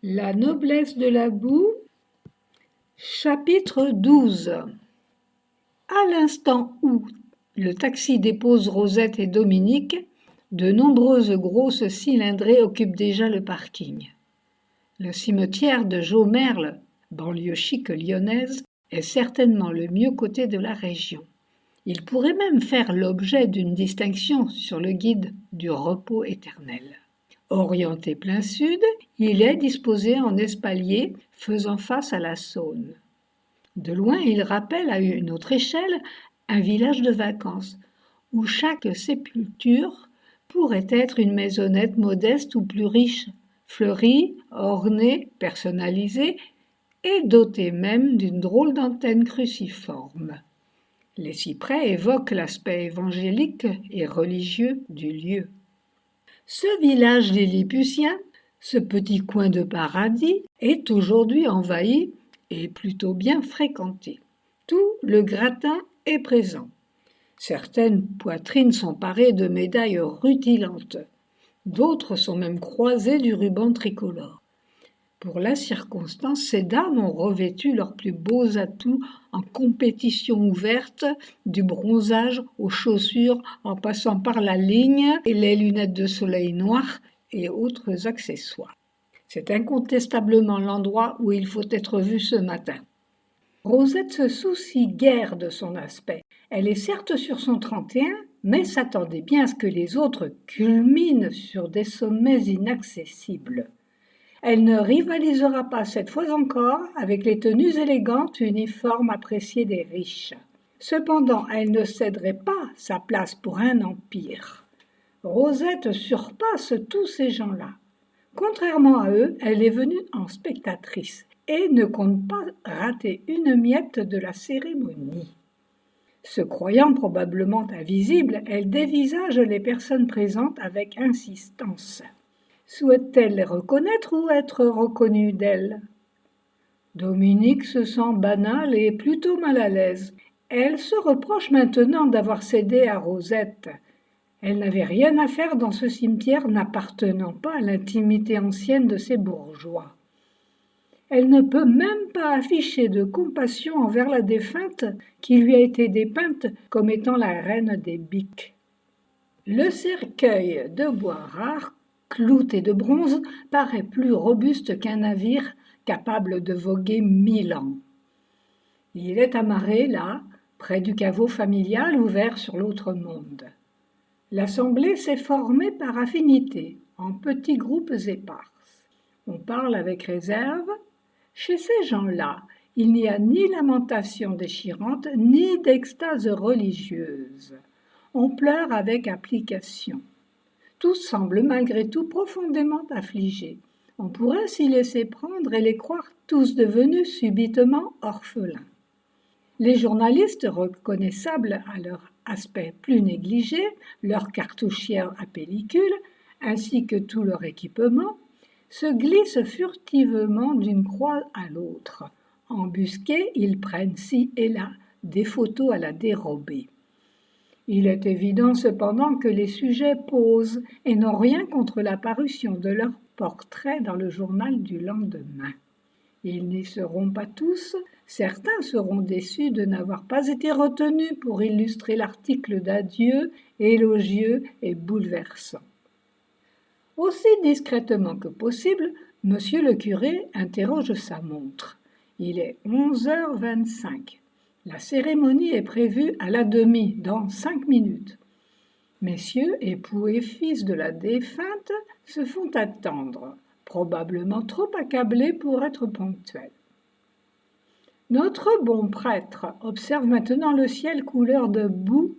La noblesse de la boue, chapitre 12. À l'instant où le taxi dépose Rosette et Dominique, de nombreuses grosses cylindrées occupent déjà le parking. Le cimetière de Jaumerle, banlieue chic lyonnaise, est certainement le mieux coté de la région. Il pourrait même faire l'objet d'une distinction sur le guide du repos éternel. Orienté plein sud, il est disposé en espalier faisant face à la Saône. De loin, il rappelle à une autre échelle un village de vacances, où chaque sépulture pourrait être une maisonnette modeste ou plus riche, fleurie, ornée, personnalisée et dotée même d'une drôle d'antenne cruciforme. Les cyprès évoquent l'aspect évangélique et religieux du lieu. Ce village lilliputien, ce petit coin de paradis, est aujourd'hui envahi et plutôt bien fréquenté. Tout le gratin est présent. Certaines poitrines sont parées de médailles rutilantes, d'autres sont même croisées du ruban tricolore. Pour la circonstance, ces dames ont revêtu leurs plus beaux atouts en compétition ouverte, du bronzage aux chaussures en passant par la ligne et les lunettes de soleil noires et autres accessoires. C'est incontestablement l'endroit où il faut être vu ce matin. Rosette se soucie guère de son aspect. Elle est certes sur son 31, mais s'attendait bien à ce que les autres culminent sur des sommets inaccessibles. Elle ne rivalisera pas cette fois encore avec les tenues élégantes uniformes appréciées des riches. Cependant, elle ne céderait pas sa place pour un empire. Rosette surpasse tous ces gens-là. Contrairement à eux, elle est venue en spectatrice et ne compte pas rater une miette de la cérémonie. Se croyant probablement invisible, elle dévisage les personnes présentes avec insistance. Souhaite-t-elle les reconnaître ou être reconnue d'elles ? Dominique se sent banale et plutôt mal à l'aise. Elle se reproche maintenant d'avoir cédé à Rosette. Elle n'avait rien à faire dans ce cimetière n'appartenant pas à l'intimité ancienne de ces bourgeois. Elle ne peut même pas afficher de compassion envers la défunte qui lui a été dépeinte comme étant la reine des biques. Le cercueil de bois rare, clouté de bronze, paraît plus robuste qu'un navire capable de voguer 1000 ans. Il est amarré là, près du caveau familial ouvert sur l'autre monde. L'assemblée s'est formée par affinité, en petits groupes épars. On parle avec réserve. Chez ces gens-là, il n'y a ni lamentation déchirante, ni d'extase religieuse. On pleure avec application. Tous semblent malgré tout profondément affligés. On pourrait s'y laisser prendre et les croire tous devenus subitement orphelins. Les journalistes, reconnaissables à leur aspect plus négligé, leurs cartouchières à pellicule, ainsi que tout leur équipement, se glissent furtivement d'une croix à l'autre. Embusqués, ils prennent ci et là des photos à la dérobée. Il est évident cependant que les sujets posent et n'ont rien contre la parution de leurs portraits dans le journal du lendemain. Ils n'y seront pas tous, certains seront déçus de n'avoir pas été retenus pour illustrer l'article d'adieu, élogieux et bouleversant. Aussi discrètement que possible, monsieur le curé interroge sa montre. Il est 11h25. La cérémonie est prévue à la demi, dans 5 minutes. Messieurs, époux et fils de la défunte, se font attendre, probablement trop accablés pour être ponctuels. Notre bon prêtre observe maintenant le ciel couleur de boue.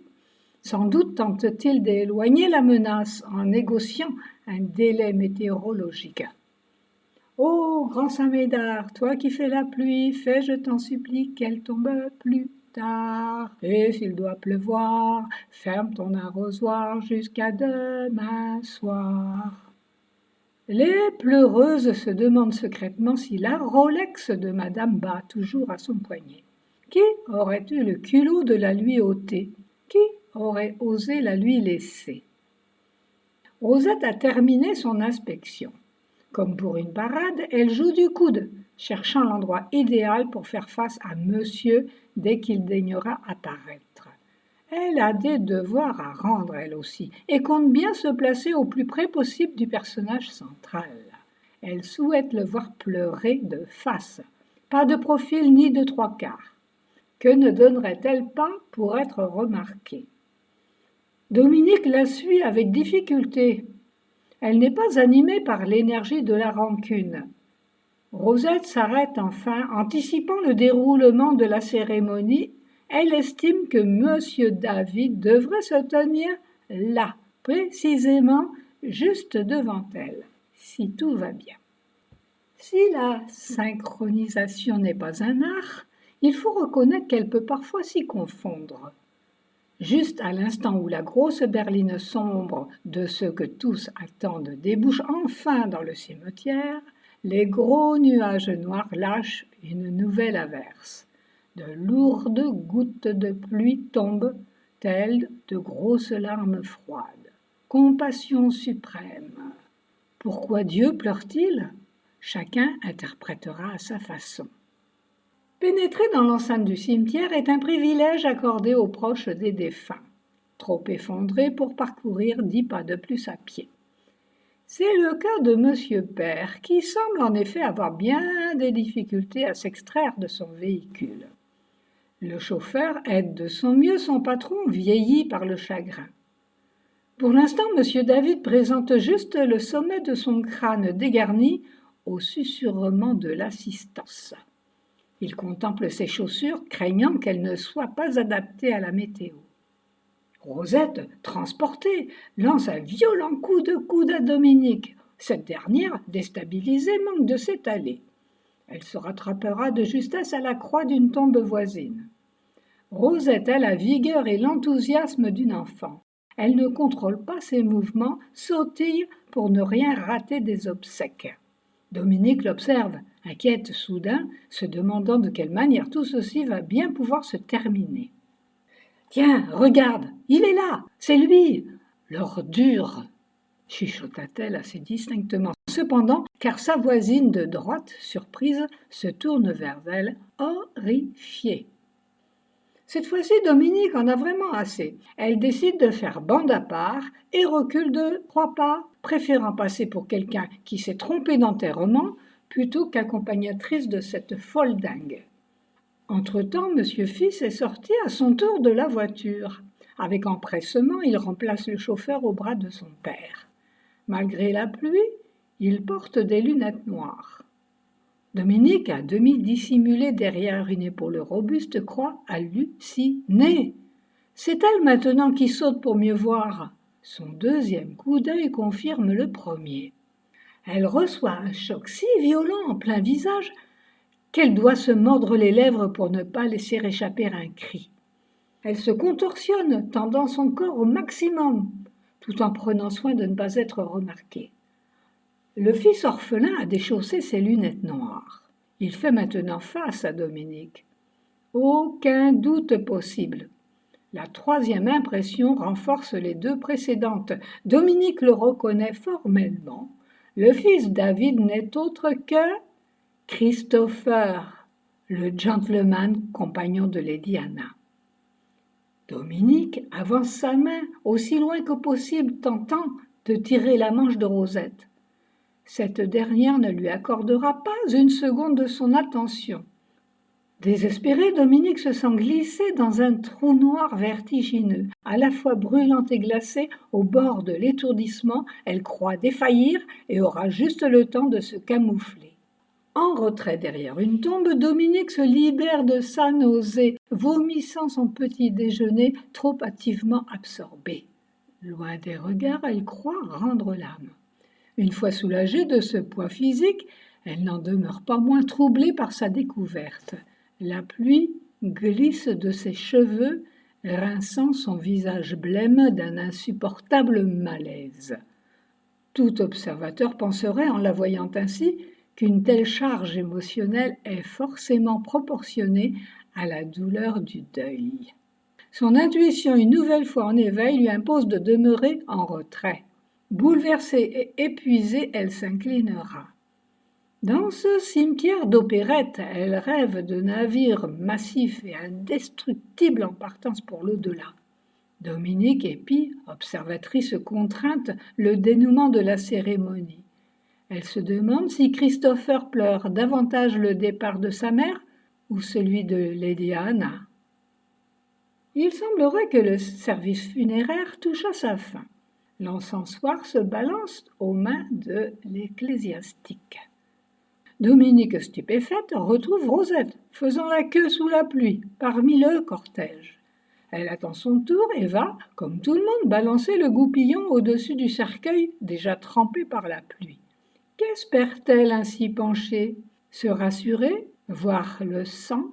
Sans doute tente-t-il d'éloigner la menace en négociant un délai météorologique. « Ô grand Saint-Médard, toi qui fais la pluie, fais, je t'en supplie, qu'elle tombe plus tard. Et s'il doit pleuvoir, ferme ton arrosoir jusqu'à demain soir. » Les pleureuses se demandent secrètement si la Rolex de Madame bat toujours à son poignet. Qui aurait eu le culot de la lui ôter ? Qui aurait osé la lui laisser ? Rosette a terminé son inspection. Comme pour une parade, elle joue du coude, cherchant l'endroit idéal pour faire face à monsieur dès qu'il daignera apparaître. Elle a des devoirs à rendre, elle aussi, et compte bien se placer au plus près possible du personnage central. Elle souhaite le voir pleurer de face, pas de profil ni de trois quarts. Que ne donnerait-elle pas pour être remarquée? Dominique la suit avec difficulté. Elle n'est pas animée par l'énergie de la rancune. Rosette s'arrête enfin, anticipant le déroulement de la cérémonie. Elle estime que Monsieur David devrait se tenir là, précisément juste devant elle, si tout va bien. Si la synchronisation n'est pas un art, il faut reconnaître qu'elle peut parfois s'y confondre. Juste à l'instant où la grosse berline sombre de ce que tous attendent débouche enfin dans le cimetière, les gros nuages noirs lâchent une nouvelle averse. De lourdes gouttes de pluie tombent, telles de grosses larmes froides. Compassion suprême. Pourquoi Dieu pleure-t-il? Chacun interprétera à sa façon. Pénétrer dans l'enceinte du cimetière est un privilège accordé aux proches des défunts, trop effondrés pour parcourir 10 pas de plus à pied. C'est le cas de Monsieur Père, qui semble en effet avoir bien des difficultés à s'extraire de son véhicule. Le chauffeur aide de son mieux son patron vieilli par le chagrin. Pour l'instant, Monsieur David présente juste le sommet de son crâne dégarni au susurrement de l'assistance. Il contemple ses chaussures, craignant qu'elles ne soient pas adaptées à la météo. Rosette, transportée, lance un violent coup de coude à Dominique. Cette dernière, déstabilisée, manque de s'étaler. Elle se rattrapera de justesse à la croix d'une tombe voisine. Rosette a la vigueur et l'enthousiasme d'une enfant. Elle ne contrôle pas ses mouvements, sautille pour ne rien rater des obsèques. Dominique l'observe, inquiète soudain, se demandant de quelle manière tout ceci va bien pouvoir se terminer. « Tiens, regarde, il est là, c'est lui, l'ordure !» chuchota-t-elle assez distinctement, cependant, car sa voisine de droite, surprise, se tourne vers elle, horrifiée. Cette fois-ci, Dominique en a vraiment assez. Elle décide de faire bande à part et recule de 3 pas, préférant passer pour quelqu'un qui s'est trompé d'enterrement plutôt qu'accompagnatrice de cette folle dingue. Entre-temps, Monsieur Fils est sorti à son tour de la voiture. Avec empressement, il remplace le chauffeur au bras de son père. Malgré la pluie, il porte des lunettes noires. Dominique, à demi dissimulée derrière une épaule robuste, croit halluciner. C'est elle maintenant qui saute pour mieux voir. Son deuxième coup d'œil confirme le premier. Elle reçoit un choc si violent en plein visage qu'elle doit se mordre les lèvres pour ne pas laisser échapper un cri. Elle se contorsionne, tendant son corps au maximum, tout en prenant soin de ne pas être remarquée. Le fils orphelin a déchaussé ses lunettes noires. Il fait maintenant face à Dominique. Aucun doute possible. La troisième impression renforce les 2 précédentes. Dominique le reconnaît formellement. Le fils David n'est autre que Christopher, le gentleman compagnon de Lady Anna. Dominique avance sa main aussi loin que possible, tentant de tirer la manche de Rosette. Cette dernière ne lui accordera pas une seconde de son attention. Désespérée, Dominique se sent glisser dans un trou noir vertigineux, à la fois brûlant et glacé, au bord de l'étourdissement. Elle croit défaillir et aura juste le temps de se camoufler. En retrait derrière une tombe, Dominique se libère de sa nausée, vomissant son petit déjeuner trop hâtivement absorbé. Loin des regards, elle croit rendre l'âme. Une fois soulagée de ce poids physique, elle n'en demeure pas moins troublée par sa découverte. La pluie glisse de ses cheveux, rinçant son visage blême d'un insupportable malaise. Tout observateur penserait, en la voyant ainsi, qu'une telle charge émotionnelle est forcément proportionnée à la douleur du deuil. Son intuition, une nouvelle fois en éveil, lui impose de demeurer en retrait. Bouleversée et épuisée, elle s'inclinera. Dans ce cimetière d'opérette, elle rêve de navires massifs et indestructibles en partance pour l'au-delà. Dominique épie, observatrice contrainte, le dénouement de la cérémonie. Elle se demande si Christopher pleure davantage le départ de sa mère ou celui de Lady Anna. Il semblerait que le service funéraire touche à sa fin. L'encensoir se balance aux mains de l'ecclésiastique. Dominique, stupéfaite, retrouve Rosette, faisant la queue sous la pluie, parmi le cortège. Elle attend son tour et va, comme tout le monde, balancer le goupillon au-dessus du cercueil déjà trempé par la pluie. Qu'espère-t-elle ainsi penchée? Se rassurer? Voir le sang?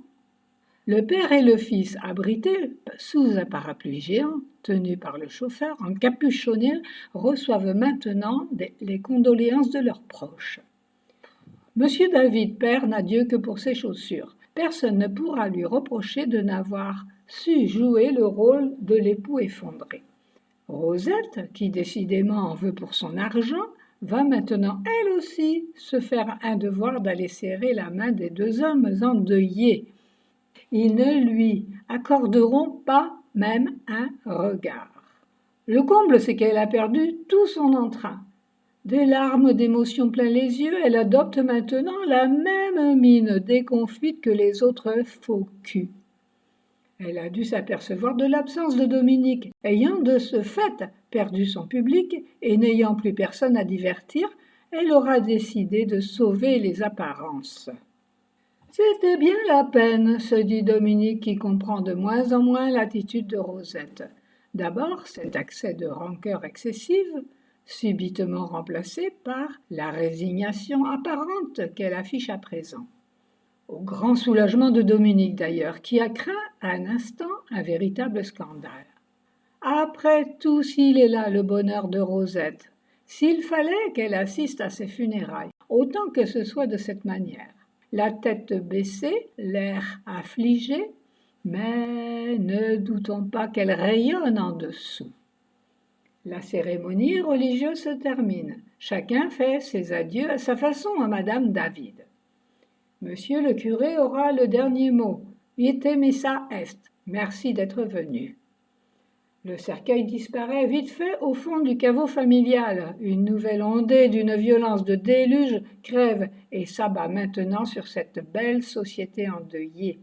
Le père et le fils, abrités sous un parapluie géant, tenu par le chauffeur, encapuchonnés, reçoivent maintenant les condoléances de leurs proches. Monsieur David père n'a Dieu que pour ses chaussures. Personne ne pourra lui reprocher de n'avoir su jouer le rôle de l'époux effondré. Rosette, qui décidément en veut pour son argent, va maintenant elle aussi se faire un devoir d'aller serrer la main des deux hommes endeuillés. Ils ne lui accorderont pas même un regard. Le comble, c'est qu'elle a perdu tout son entrain. Des larmes d'émotion plein les yeux, elle adopte maintenant la même mine déconfite que les autres faux culs. Elle a dû s'apercevoir de l'absence de Dominique, ayant de ce fait perdu son public et n'ayant plus personne à divertir, elle aura décidé de sauver les apparences. C'était bien la peine, se dit Dominique qui comprend de moins en moins l'attitude de Rosette. D'abord, cet accès de rancœur excessive, subitement remplacé par la résignation apparente qu'elle affiche à présent. Au grand soulagement de Dominique d'ailleurs, qui a craint un instant un véritable scandale. Après tout, s'il est là le bonheur de Rosette, s'il fallait qu'elle assiste à ses funérailles, autant que ce soit de cette manière, la tête baissée, l'air affligé, mais ne doutons pas qu'elle rayonne en dessous. La cérémonie religieuse se termine. Chacun fait ses adieux à sa façon à Madame David. Monsieur le curé aura le dernier mot. Ite missa est. Merci d'être venu. Le cercueil disparaît vite fait au fond du caveau familial. Une nouvelle ondée d'une violence de déluge crève et s'abat maintenant sur cette belle société endeuillée.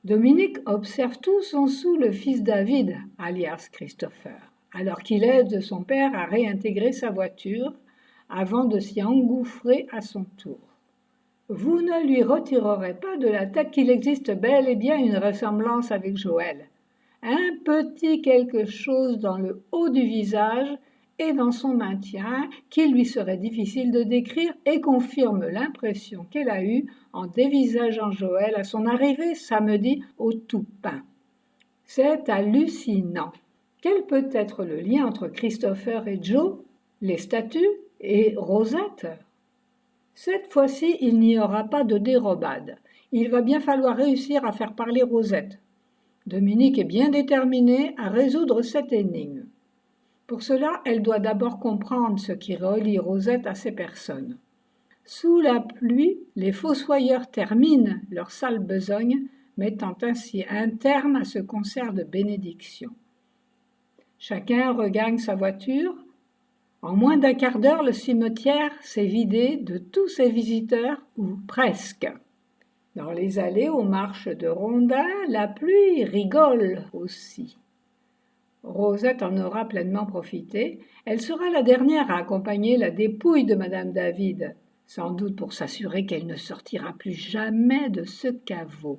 Dominique observe tout son sou le fils David, alias Christopher, alors qu'il aide son père à réintégrer sa voiture avant de s'y engouffrer à son tour. Vous ne lui retirerez pas de la tête qu'il existe bel et bien une ressemblance avec Joël. Un petit quelque chose dans le haut du visage et dans son maintien qu'il lui serait difficile de décrire et confirme l'impression qu'elle a eue en dévisageant Joël à son arrivée samedi au Toupin. C'est hallucinant. Quel peut être le lien entre Christopher et Joe, les statues et Rosette? Cette fois-ci, il n'y aura pas de dérobade. Il va bien falloir réussir à faire parler Rosette. Dominique est bien déterminée à résoudre cette énigme. Pour cela, elle doit d'abord comprendre ce qui relie Rosette à ces personnes. Sous la pluie, les fossoyeurs terminent leur sale besogne, mettant ainsi un terme à ce concert de bénédiction. Chacun regagne sa voiture. En moins d'un quart d'heure, le cimetière s'est vidé de tous ses visiteurs, ou presque. Dans les allées aux marches de rondins, la pluie rigole aussi. Rosette en aura pleinement profité. Elle sera la dernière à accompagner la dépouille de Madame David, sans doute pour s'assurer qu'elle ne sortira plus jamais de ce caveau.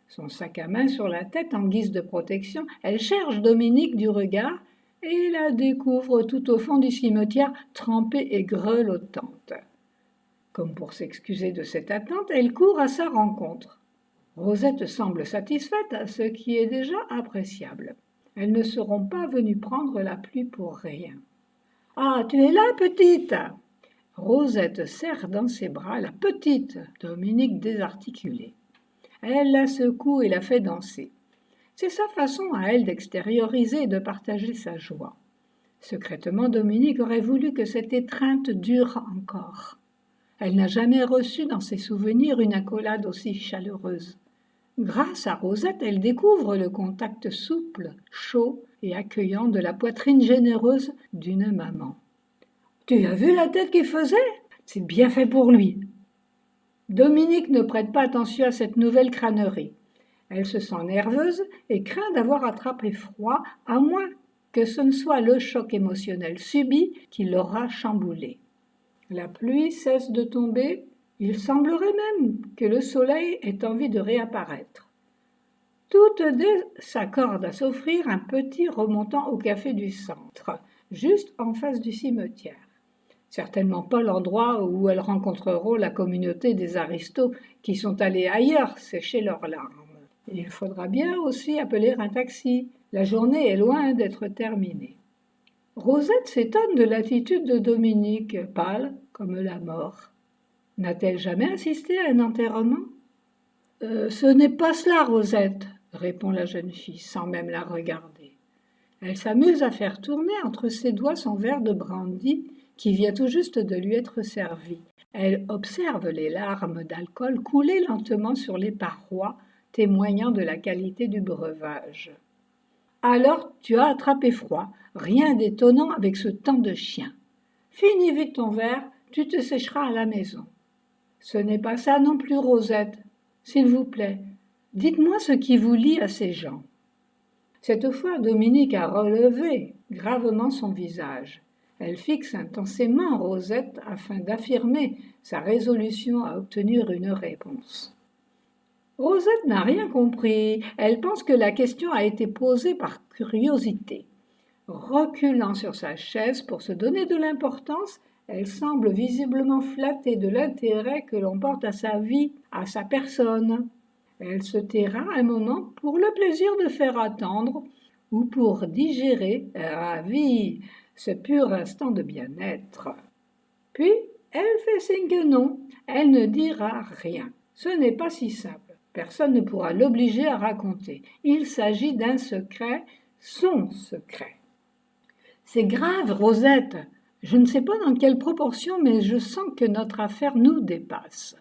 Son sac à main sur la tête en guise de protection, elle cherche Dominique du regard et la découvre tout au fond du cimetière, trempée et grelottante. Comme pour s'excuser de cette attente, elle court à sa rencontre. Rosette semble satisfaite, ce qui est déjà appréciable. Elles ne seront pas venues prendre la pluie pour rien. « Ah, tu es là, petite !» Rosette serre dans ses bras la petite Dominique désarticulée. Elle la secoue et la fait danser. C'est sa façon à elle d'extérioriser et de partager sa joie. Secrètement, Dominique aurait voulu que cette étreinte dure encore. Elle n'a jamais reçu dans ses souvenirs une accolade aussi chaleureuse. Grâce à Rosette, elle découvre le contact souple, chaud et accueillant de la poitrine généreuse d'une maman. « Tu as vu la tête qu'il faisait ? C'est bien fait pour lui. » Dominique ne prête pas attention à cette nouvelle crânerie. Elle se sent nerveuse et craint d'avoir attrapé froid, à moins que ce ne soit le choc émotionnel subi qui l'aura chamboulée. La pluie cesse de tomber, il semblerait même que le soleil ait envie de réapparaître. Toutes deux s'accordent à s'offrir un petit remontant au café du centre, juste en face du cimetière. Certainement pas l'endroit où elles rencontreront la communauté des aristos qui sont allés ailleurs sécher leurs larmes. Il faudra bien aussi appeler un taxi. La journée est loin d'être terminée. Rosette s'étonne de l'attitude de Dominique, pâle comme la mort. N'a-t-elle jamais assisté à un enterrement ? Ce n'est pas cela, Rosette, répond la jeune fille, sans même la regarder. Elle s'amuse à faire tourner entre ses doigts son verre de brandy qui vient tout juste de lui être servi. Elle observe les larmes d'alcool couler lentement sur les parois, témoignant de la qualité du breuvage. « Alors tu as attrapé froid, rien d'étonnant avec ce temps de chien. Finis vite ton verre, tu te sécheras à la maison. » « Ce n'est pas ça non plus, Rosette. S'il vous plaît, dites-moi ce qui vous lie à ces gens. » Cette fois, Dominique a relevé gravement son visage. Elle fixe intensément Rosette afin d'affirmer sa résolution à obtenir une réponse. Rosette n'a rien compris. Elle pense que la question a été posée par curiosité. Reculant sur sa chaise pour se donner de l'importance, elle semble visiblement flattée de l'intérêt que l'on porte à sa vie, à sa personne. Elle se taira un moment pour le plaisir de faire attendre ou pour digérer, ravie, ce pur instant de bien-être. Puis, elle fait signe que non, elle ne dira rien. Ce n'est pas si simple. Personne ne pourra l'obliger à raconter. Il s'agit d'un secret, son secret. C'est grave, Rosette. Je ne sais pas dans quelle proportion, mais je sens que notre affaire nous dépasse.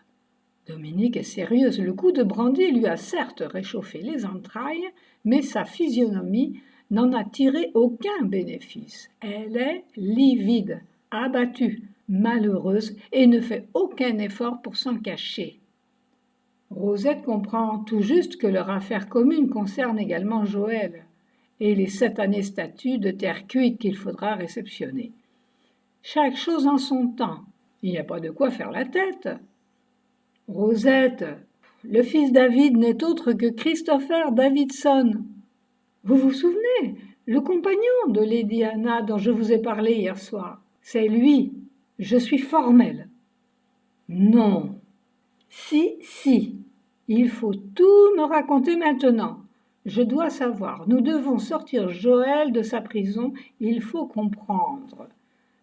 Dominique est sérieuse. Le coup de brandy lui a certes réchauffé les entrailles, mais sa physionomie n'en a tiré aucun bénéfice. Elle est livide, abattue, malheureuse et ne fait aucun effort pour s'en cacher. Rosette comprend tout juste que leur affaire commune concerne également Joël et les 7 années statues de terre cuite qu'il faudra réceptionner. Chaque chose en son temps. Il n'y a pas de quoi faire la tête. Rosette, le fils David n'est autre que Christopher Davidson. Vous vous souvenez, le compagnon de Lady Anna dont je vous ai parlé hier soir. C'est lui. Je suis formelle. Non. Si. Il faut tout me raconter maintenant. Je dois savoir. Nous devons sortir Joël de sa prison. Il faut comprendre.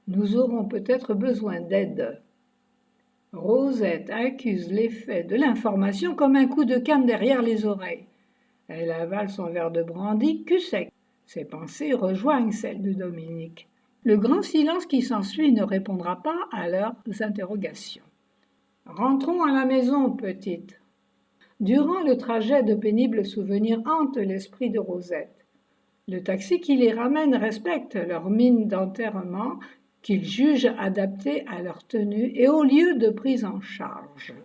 Nous aurons peut-être besoin d'aide. Rosette accuse l'effet de l'information comme un coup de canne derrière les oreilles. Elle avale son verre de brandy cul sec. Ses pensées rejoignent celles de Dominique. Le grand silence qui s'ensuit ne répondra pas à leurs interrogations. Rentrons à la maison, petite. Durant le trajet, de pénibles souvenirs hantent l'esprit de Rosette. Le taxi qui les ramène respecte leur mine d'enterrement qu'ils jugent adaptée à leur tenue et au lieu de prise en charge.